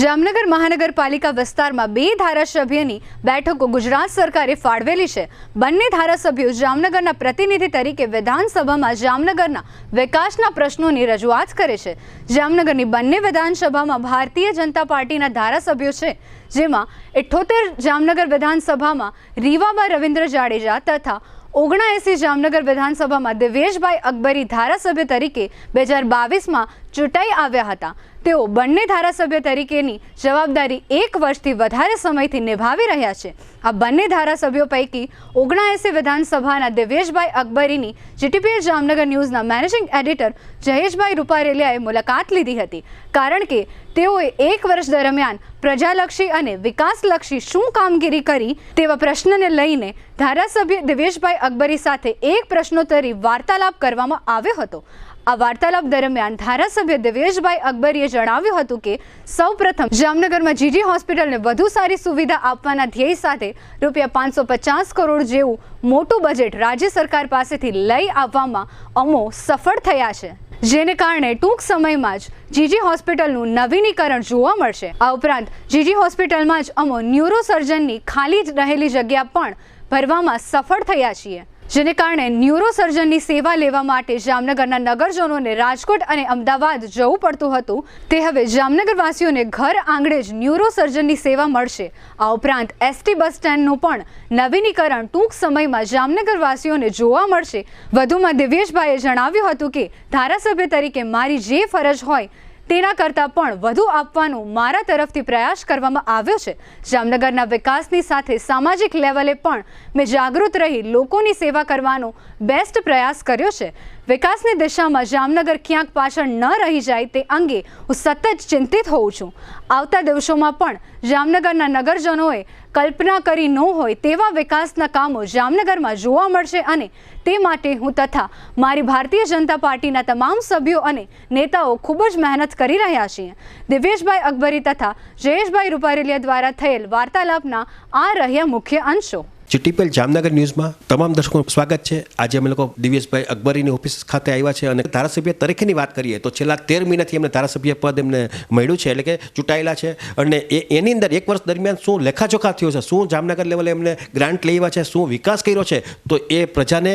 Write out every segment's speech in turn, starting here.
જામનગર મહાનગરપાલિકા વિસ્તારમાં બે ધારાસભ્યની બેઠકો ગુજરાત સરકારે ફાળવેલી છે। બંને ધારાસભ્યો જામનગરના પ્રતિનિધિ તરીકે વિધાનસભામાં જામનગરના વિકાસના પ્રશ્નોની રજૂઆત કરે છે। જામનગરની બંને વિધાનસભામાં ભારતીય જનતા પાર્ટીના ધારાસભ્યો છે, જેમાં 78 જામનગર વિધાનસભામાં રીવાબા રવિન્દ્ર જાડેજા તથા 79 જામનગર વિધાનસભામાં દિવ્યેશભાઈ અકબરી ધારાસભ્ય તરીકે 2022માં ચૂંટાઈ આવ્યા હતા। તેઓ બંને ધારાસભ્ય તરીકેની જવાબદારી 1 વર્ષથી વધારે સમયથી નિભાવી રહ્યા છે। આ બંને ધારાસભ્યો પૈકી 79 વિધાનસભાના દિવ્યેશભાઈ અકબરીની જીટીપીએલ જામનગર ન્યૂઝના મેનેજિંગ એડિટર જયેશભાઈ રૂપારેલિયાએ મુલાકાત લીધી હતી, કારણ કે તેઓએ 1 વર્ષ દરમિયાન પ્રજાલક્ષી અને વિકાસલક્ષી શું કામગીરી કરી તેવા પ્રશ્નને લઈને ધારાસભ્ય દિવ્યેશભાઈ અકબરી સાથે એક પ્રશ્નોત્તરી વાર્તાલાપ કરવામાં આવ્યો હતો। આ વાર્તાલાપ દરમિયાન ધારાસભ્ય દિવ્યેશભાઈ અકબરીએ જણાવ્યું હતું કે સૌપ્રથમ જામનગરમાં જીજી હોસ્પિટલને વધુ સારી સુવિધા આપવાના ધ્યેય સાથે ₹550 કરોડ જેવું મોટું બજેટ રાજ્ય સરકાર પાસેથી લઈ આવવામાં અમો સફળ થયા છે, જેને કારણે ટૂંક સમયમાં જ જીજી હોસ્પિટલનું નવીનીકરણ જોવા મળશે। આ ઉપરાંત જીજી હોસ્પિટલમાં જ અમો ન્યુરોસર્જનની ખાલી રહેલી જગ્યા પણ ભરવામાં સફળ થયા છીએ, જેને કારણે ન્યુરોસર્જનની સેવા લેવા માટે જામનગરના નગરજનોને રાજકોટ અને અમદાવાદ જવું પડતું હતું, તે હવે જામનગરવાસીઓને ઘર આંગણે જ ન્યુરોસર્જનની સેવા મળશે। આ ઉપરાંત એસટી બસ સ્ટેન્ડનું પણ નવીનીકરણ ટૂંક સમયમાં જામનગરવાસીઓને જોવા મળશે। વધુમાં દિવ્યેશભાઈએ જણાવ્યું હતું કે ધારાસભ્ય તરીકે મારી જે ફરજ હોય તેના કરતાં પણ વધુ આપવાનો મારા તરફથી પ્રયાસ કરવામાં આવ્યો છે। જામનગરના વિકાસની સાથે સામાજિક લેવલે પણ મેં જાગૃત રહી લોકોની સેવા કરવાનો બેસ્ટ પ્રયાસ કર્યો છે। વિકાસની દિશામાં જામનગર ક્યાંક પાછળ ન રહી જાય તે અંગે હું સતત ચિંતિત હોઉં છું। આવતા દિવસોમાં પણ જામનગરના નગરજનોએ કલ્પના કરી ન હોય તેવા વિકાસના કામો જામનગરમાં જોવા મળશે અને તે માટે હું તથા મારી ભારતીય જનતા પાર્ટીના તમામ સભ્યો અને નેતાઓ ખૂબ જ મહેનત કરી રહ્યા છીએ। દિવ્યેશભાઈ અકબરી તથા જયેશભાઈ રૂપારેલિયા દ્વારા થયેલ વાર્તાલાપના આ રહ્યા મુખ્ય અંશો। જીટીપીએલ જામનગર ન્યૂઝમાં તમામ દર્શકોનું સ્વાગત છે। આજે અમે લોકો દિવ્યેશભાઈ અકબરીની ઓફિસ ખાતે આવ્યા છે અને ધારાસભ્ય તરીકેની વાત કરીએ તો છેલ્લા 13 મહિનાથી એમને ધારાસભ્ય પદ એમને મળ્યું છે, એટલે કે ચૂંટાયેલા છે અને એની અંદર 1 વર્ષ દરમિયાન શું લેખાજોખા થયો છે, શું જામનગર લેવલે એમને ગ્રાન્ટ લેવા છે, શું વિકાસ કર્યો છે, તો એ પ્રજાને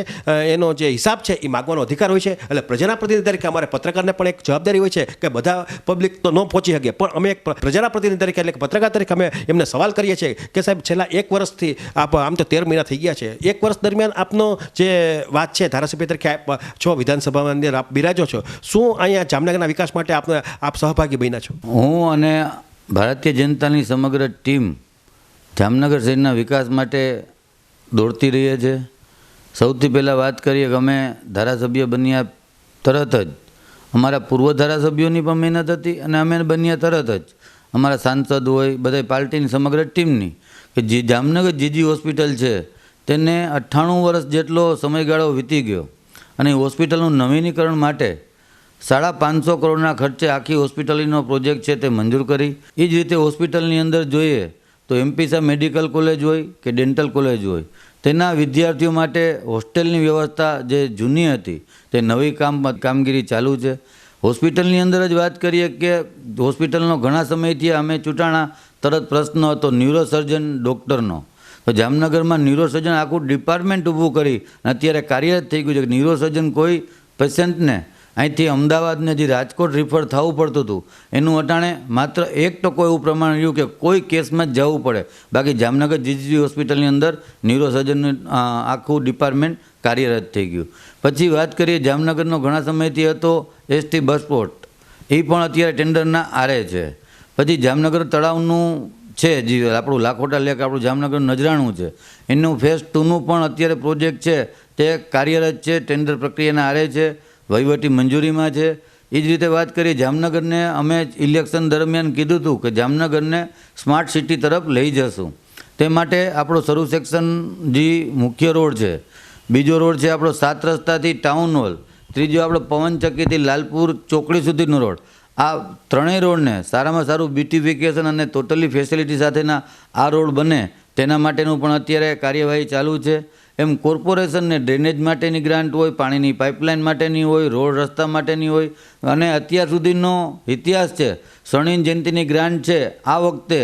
એનો જે હિસાબ છે એ માગવાનો અધિકાર હોય છે। એટલે પ્રજાના પ્રતિનિધિ તરીકે અમારે પત્રકારને પણ એક જવાબદારી હોય છે કે બધા પબ્લિક તો ન પહોંચી શકે, પણ અમે એક પ્રજાના પ્રતિનિધિ તરીકે એટલે કે પત્રકાર તરીકે અમે એમને સવાલ કરીએ છીએ કે સાહેબ છેલ્લા 1 વર્ષથી આમ 13 મહિના થઈ ગયા છે, 1 વર્ષ દરમિયાન આપનો જે વાત છે ધારાસભ્ય તરીકે છો, વિધાનસભામાં અંદર આપ બિરાજો છો, શું અહીંયા જામનગરના વિકાસ માટે આપ સહભાગી બન્યા છો? હું અને ભારતીય જનતાની સમગ્ર ટીમ જામનગર શહેરના વિકાસ માટે દોડતી રહીએ છીએ। સૌથી પહેલાં વાત કરીએ કે અમે ધારાસભ્ય બન્યા તરત જ અમારા પૂર્વ ધારાસભ્યોની પણ મહેનત હતી અને અમે બન્યા તરત જ અમારા સાંસદ હોય બધા પાર્ટીની સમગ્ર ટીમની કે જે જામનગર જીજી હોસ્પિટલ છે તેને 98 વર્ષ જેટલો સમયગાળો વીતી ગયો અને હોસ્પિટલનું નવીનીકરણ માટે 550 કરોડના ખર્ચે આખી હોસ્પિટલનો પ્રોજેક્ટ છે તે મંજૂર કરી। એ જ રીતે હોસ્પિટલની અંદર જોઈએ તો એમપીસા મેડિકલ કોલેજ હોય કે ડેન્ટલ કોલેજ હોય તેના વિદ્યાર્થીઓ માટે હોસ્ટેલની વ્યવસ્થા જે જૂની હતી તે નવી કામગીરી ચાલુ છે। હોસ્પિટલની અંદર જ વાત કરીએ કે હોસ્પિટલનો ઘણા સમયથી અમે ચૂંટાણા તરત પ્રશ્ન હતો ન્યુરોસર્જન ડૉક્ટરનો, તો જામનગરમાં ન્યુરોસર્જન આખું ડિપાર્ટમેન્ટ ઊભું કરી અત્યારે કાર્યરત થઈ ગયું છે કે ન્યુરોસર્જન કોઈ પેશન્ટને અહીંથી અમદાવાદને જે રાજકોટ રિફર થવું પડતું હતું એનું અટાણે માત્ર 1% એવું પ્રમાણ રહ્યું કે કોઈ કેસમાં જ જવું પડે, બાકી જામનગર જીજી હોસ્પિટલની અંદર ન્યુરોસર્જનનું આખું ડિપાર્ટમેન્ટ કાર્યરત થઈ ગયું। પછી વાત કરીએ જામનગરનો ઘણા સમયથી હતો એસટી બસ સ્પોટ, એ પણ અત્યારે ટેન્ડરના આરે છે। પછી જામનગર તળાવનું છે જે આપણું લાખોટા લેક આપણું જામનગર નજરાણું છે એનું ફેઝ 2નું પણ અત્યારે પ્રોજેક્ટ છે તે કાર્યરત છે, ટેન્ડર પ્રક્રિયાના આરે છે, વહીવટી મંજૂરીમાં છે। એ જ રીતે વાત કરીએ જામનગરને અમે ઇલેક્શન દરમિયાન કીધું હતું કે જામનગરને સ્માર્ટ સિટી તરફ લઈ જશું, તે માટે આપણો સરૂ સેક્શન જે મુખ્ય રોડ છે, બીજો રોડ છે આપણો 7 રસ્તાથી ટાઉન હોલ, ત્રીજો આપણો પવનચક્કીથી લાલપુર ચોકડી સુધીનો રોડ, આ ત્રણેય રોડને સારામાં સારું બ્યુટિફિકેશન અને ટોટલી ફેસિલિટી સાથેના આ રોડ બને તેના માટેનું પણ અત્યારે કાર્યવાહી ચાલુ છે। એમ કોર્પોરેશનને ડ્રેનેજ માટેની ગ્રાન્ટ હોય, પાણીની પાઇપલાઇન માટેની હોય, રોડ રસ્તા માટેની હોય, અને અત્યાર સુધીનો ઇતિહાસ છે સ્વર્ણિમ જયંતિની ગ્રાન્ટ છે. આ વખતે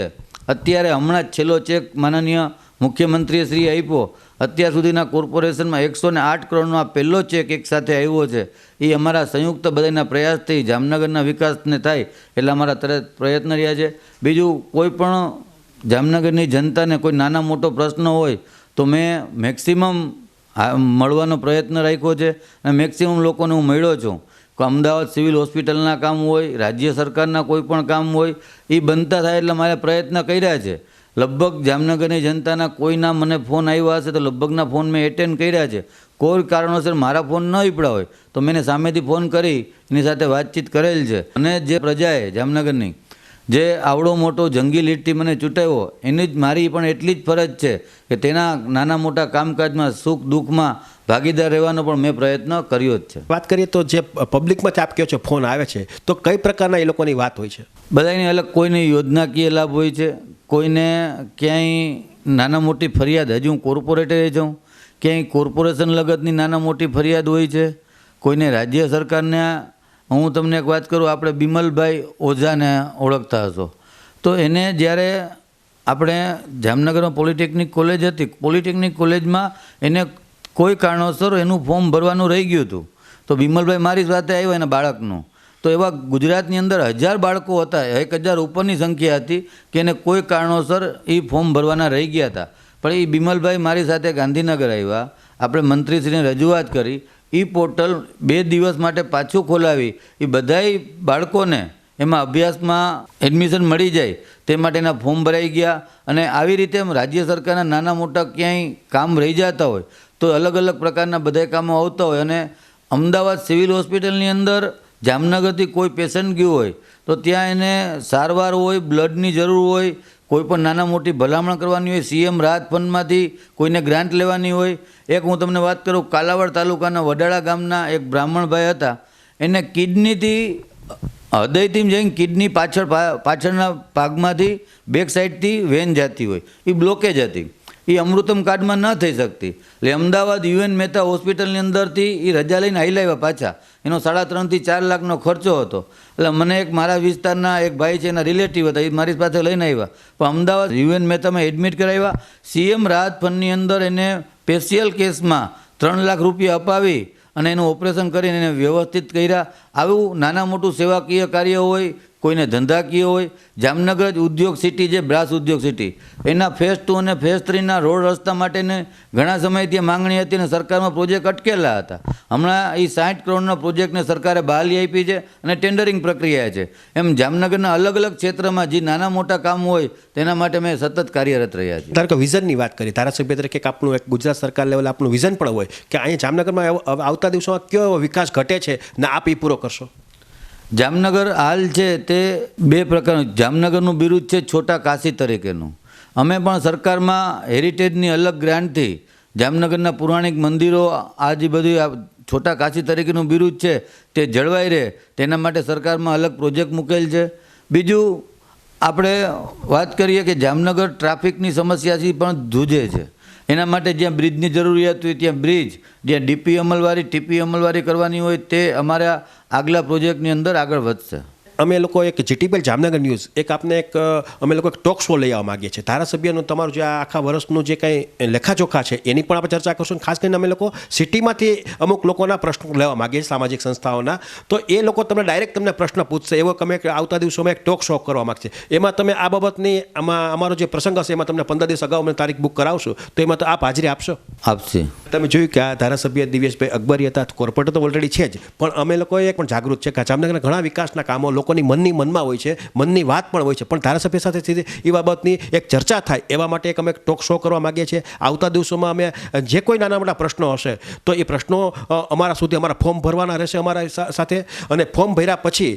અત્યારે હમણાં જ છેલ્લો ચેક માનનીય મુખ્યમંત્રીશ્રીએ આપ્યો. અત્યાર સુધીના કોર્પોરેશનમાં 108 કરોડનો આ પહેલો ચેક એક સાથે આવ્યો છે. એ અમારા સંયુક્ત બધાના પ્રયાસથી જામનગરના વિકાસને થાય એટલે અમારા તરત પ્રયત્ન રહ્યા છે. બીજું કોઈ પણ જામનગરની જનતાને કોઈ નાના મોટો પ્રશ્ન હોય તો મેં મેક્સિમમ મળવાનો પ્રયત્ન રાખ્યો છે અને મેક્સિમમ લોકોને હું મળ્યો છું. અમદાવાદ સિવિલ હોસ્પિટલના કામ હોય, રાજ્ય સરકારના કોઈ પણ કામ હોય, એ બનતા થાય એટલે મારે પ્રયત્ન કર્યા છે. લગભગ જામનગરની જનતાના કોઈના મને ફોન આવ્યા હશે તો લગભગના ફોન મેં એટેન્ડ કર્યા છે. કોઈ કારણોસર મારા ફોન ન ઉપડ્યા હોય તો મેં સામેથી ફોન કરી એની સાથે વાતચીત કરેલ છે. અને જે પ્રજાએ જામનગરની જે આવડો મોટો જંગી લીડથી મને ચૂંટાવ્યો એની જ મારી પણ એટલી જ ફરજ છે કે તેના નાના મોટા કામકાજમાં સુખ દુઃખમાં ભાગીદાર રહેવાનો પણ મેં પ્રયત્ન કર્યો જ છે. વાત કરીએ તો જે પબ્લિકમાં આપ કહો છો ફોન આવે છે તો કઈ પ્રકારના એ લોકોની વાત હોય છે? બધાની અલગ, કોઈને યોજનાકીય લાભ હોય છે, કોઈને ક્યાંય નાના મોટી ફરિયાદ, હજી હું કોર્પોરેટરે જાઉં, ક્યાંય કોર્પોરેશન લગતની નાના મોટી ફરિયાદ હોય છે, કોઈને રાજ્ય સરકારને. હું તમને એક વાત કરું, આપણે બિમલભાઈ ઓઝાને ઓળખતા હશો તો એને જ્યારે આપણે જામનગરમાં પોલિટેકનિક કોલેજ હતી, પોલિટેકનિક કોલેજમાં એને કોઈ કારણોસર એનું ફોર્મ ભરવાનું રહી ગયું હતું તો બિમલભાઈ મારી સાથે આવ્યા એના બાળકનું. તો એવા ગુજરાતની અંદર 1000 બાળકો હતા, 1000 ઉપરની સંખ્યા હતી કે એને કોઈ કારણોસર એ ફોર્મ ભરવાના રહી ગયા હતા. પણ એ બિમલભાઈ મારી સાથે ગાંધીનગર આવ્યા, આપણે મંત્રીશ્રીને રજૂઆત કરી, એ પોર્ટલ 2 દિવસ માટે પાછું ખોલાવી એ બધાય બાળકોને એમાં અભ્યાસમાં એડમિશન મળી જાય તે માટેના ફોર્મ ભરાઈ ગયા. અને આવી રીતે રાજ્ય સરકારના નાના મોટા ક્યાંય કામ રહી જતા હોય તો અલગ અલગ પ્રકારના બધા કામો આવતા હોય. અને અમદાવાદ સિવિલ હોસ્પિટલની અંદર જામનગરથી કોઈ પેશન્ટ ગયું હોય તો ત્યાં એને સારવાર હોય, બ્લડની જરૂર હોય, કોઈ પણ નાના મોટી ભલામણ કરવાની હોય, સીએમ રાહત ફંડમાંથી કોઈને ગ્રાન્ટ લેવાની હોય. એક હું તમને વાત કરું, કાલાવાડ તાલુકાના વડાળા ગામના એક બ્રાહ્મણભાઈ હતા, એને કિડનીથી હૃદયથી જઈને કિડની પાછળના ભાગમાંથી બેક સાઈડથી વેન જતી હોય, એ બ્લોકેજ હતી, એ અમૃતમ કાર્ડમાં ન થઈ શકતી. એટલે અમદાવાદ યુએન મહેતા હોસ્પિટલની અંદરથી એ રજા લઈને આવી લાવ્યા પાછા. એનો 3.5 થી 4 લાખનો ખર્ચો હતો. એટલે મને એક મારા વિસ્તારના એક ભાઈ છે, એના રિલેટિવ હતા, એ મારી પાસે લઈને આવ્યા. પણ અમદાવાદ યુએન મહેતામાં એડમિટ કરાવ્યા. સીએમ રાહત ફંડની અંદર એને સ્પેશિયલ કેસમાં 3 લાખ રૂપિયા અપાવી અને એનું ઓપરેશન કરીને એને વ્યવસ્થિત કર્યા. આવું નાના મોટું સેવાકીય કાર્ય હોય, કોઈને ધંધાકીય હોય. જામનગર જ ઉદ્યોગ સિટી છે, બ્રાસ ઉદ્યોગ સિટી, એના ફેઝ 2 અને ફેઝ 3ના રોડ રસ્તા માટેને ઘણા સમયથી માંગણી હતી અને સરકારમાં પ્રોજેક્ટ અટકેલા હતા. હમણાં એ 60 કરોડના પ્રોજેક્ટને સરકારે બહાલી આપી છે અને ટેન્ડરિંગ પ્રક્રિયા છે. એમ જામનગરના અલગ અલગ ક્ષેત્રમાં જે નાના મોટા કામ હોય તેના માટે મેં સતત કાર્યરત રહ્યા છીએ. ધારો કે વિઝનની વાત કરી, ધારાસભ્ય તરીકે આપણું એક ગુજરાત સરકાર લેવલે આપણું વિઝન પણ હોય કે અહીંયા જામનગરમાં આવતા દિવસોમાં કયો વિકાસ ઘટે છે ને આપ એ પૂરો કરશો? જામનગર હાલ છે તે 2 પ્રકારનું. જામનગરનું બિરુદ છે છોટા કાશી તરીકેનું. અમે પણ સરકારમાં હેરિટેજની અલગ ગ્રાન્ટથી જામનગરના પૌરાણિક મંદિરો, આ જે બધું છોટા કાશી તરીકેનું બિરુદ છે તે જળવાઈ રહે તેના માટે સરકારમાં અલગ પ્રોજેક્ટ મૂકેલ છે. બીજું આપણે વાત કરીએ કે જામનગર ટ્રાફિકની સમસ્યાથી પણ જૂझે છે. એના માટે જ્યાં બ્રિજની જરૂરિયાત હોય ત્યાં બ્રિજ, જ્યાં ડીપી અમલવારી, ટીપી અમલવારી કરવાની હોય તે અમારા આગલા પ્રોજેક્ટની અંદર આગળ વધશે. અમે લોકો એક જીટીપીએલ જામનગર ન્યૂઝ એક આપને એક અમે લોકો એક ટોક શો લઈ આવવા માગીએ છીએ. ધારાસભ્યનું તમારું જે આખા વર્ષનું જે કંઈ લેખાજોખા છે એની પણ આપણે ચર્ચા કરશું. ખાસ કરીને અમે લોકો સિટીમાંથી અમુક લોકોના પ્રશ્નો લેવા માગીએ છીએ, સામાજિક સંસ્થાઓના. તો એ લોકો તમને ડાયરેક્ટ તમને પ્રશ્ન પૂછશે. એવો અમે આવતા દિવસોમાં એક ટોક શો કરવા માગશે. એમાં તમે આ બાબતની અમારો જે પ્રસંગ હશે એમાં તમને 15 દિવસ અગાઉ અમે તારીખ બુક કરાવશું. તો એમાં તો આપ હાજરી આપશો? આપશે. તમે જોયું કે આ ધારાસભ્ય દિવ્યેશભાઈ અકબરી હતા, કોર્પોરેટર તો ઓલરેડી છે જ, પણ અમે લોકો એક પણ જાગૃત છે કે જામનગરના ઘણા વિકાસના કામો લોકોની મનમાં હોય છે, મનની વાત પણ હોય છે, પણ ધારાસભ્ય સાથે સીધી એ બાબતની એક ચર્ચા થાય એવા માટે એક અમે ટોક શો કરવા માગીએ છીએ. આવતા દિવસોમાં અમે જે કોઈ નાના મોટા પ્રશ્નો હશે તો એ પ્રશ્નો અમારા સુધી અમારા ફોર્મ ભરવાના રહેશે અમારા સાથે. અને ફોર્મ ભર્યા પછી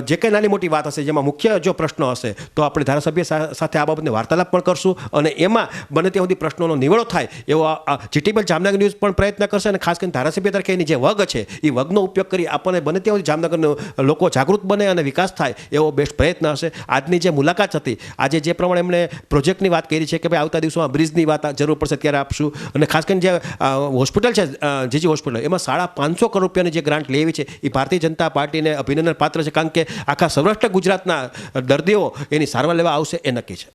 જે કંઈ નાની મોટી વાત હશે જેમાં મુખ્ય જો પ્રશ્નો હશે તો આપણે ધારાસભ્ય સાથે આ બાબતને વાર્તાલાપ પણ કરશું અને એમાં બને ત્યાં સુધી પ્રશ્નોનો નિવડો થાય એવો જીટીપીએલ જામનગર ન્યૂઝ પણ પ્રયત્ન કરશે. અને ખાસ કરીને ધારાસભ્ય તરીકે એની જે વગ છે એ વગનો ઉપયોગ કરી આપણને બને ત્યાં સુધી જામનગરના લોકો જાગૃત બને અને વિકાસ થાય એવો બેસ્ટ પ્રયત્ન હશે. આજની જે મુલાકાત હતી, આજે જે પ્રમાણે એમણે પ્રોજેક્ટની વાત કરી છે કે ભાઈ આવતા દિવસોમાં બ્રિજની વાત જરૂર પડશે ત્યારે આપશું, અને ખાસ કરીને જે હોસ્પિટલ છે જીજી હોસ્પિટલ, એમાં 550 કરોડ રૂપિયાની જે ગ્રાન્ટ લેવી છે એ ભારતીય જનતા પાર્ટીને અભિનંદન પાત્ર છે, કારણ કે આખા સૌરાષ્ટ્ર ગુજરાતના દર્દીઓ એની સારવાર લેવા આવશે એ નક્કી છે.